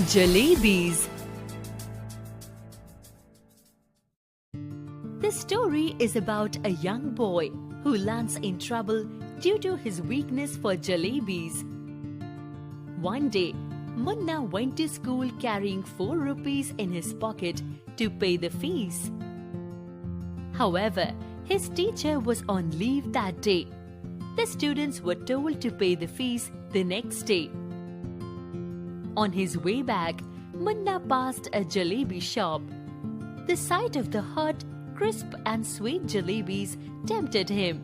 Jalebis. This story is about a young boy who lands in trouble due to his weakness for jalebis. One day, Munna went to school carrying 4 rupees in his pocket to pay the fees. However, his teacher was on leave that day. The students were told to pay the fees the next day. On his way back, Munna passed a jalebi shop. The sight of the hot, crisp and sweet jalebis tempted him.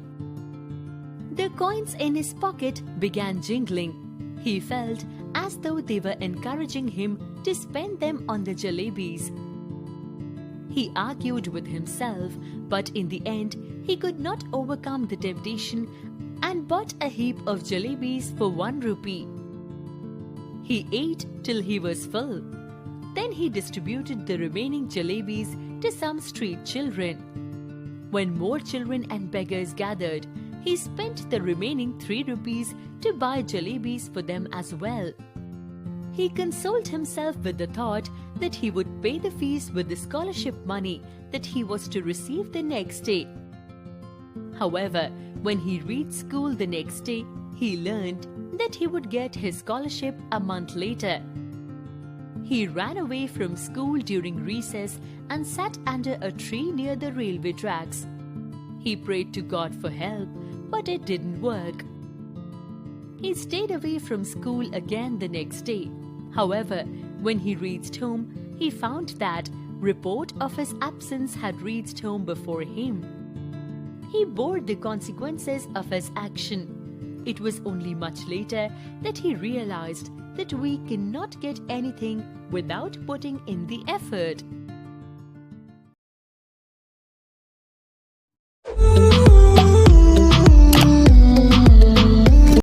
The coins in his pocket began jingling. He felt as though they were encouraging him to spend them on the jalebis. He argued with himself, but in the end, he could not overcome the temptation and bought a heap of jalebis for 1 rupee. He ate till he was full. Then he distributed the remaining jalebis to some street children. When more children and beggars gathered, he spent the remaining 3 rupees to buy jalebis for them as well. He consoled himself with the thought that he would pay the fees with the scholarship money that he was to receive the next day. However, when he reached school the next day, he learned that he would get his scholarship a month later. He ran away from school during recess and sat under a tree near the railway tracks. He prayed to God for help, but it didn't work. He stayed away from school again the next day. However, when he reached home, he found that report of his absence had reached home before him. He bore the consequences of his action. It was only much later that he realized that we cannot get anything without putting in the effort.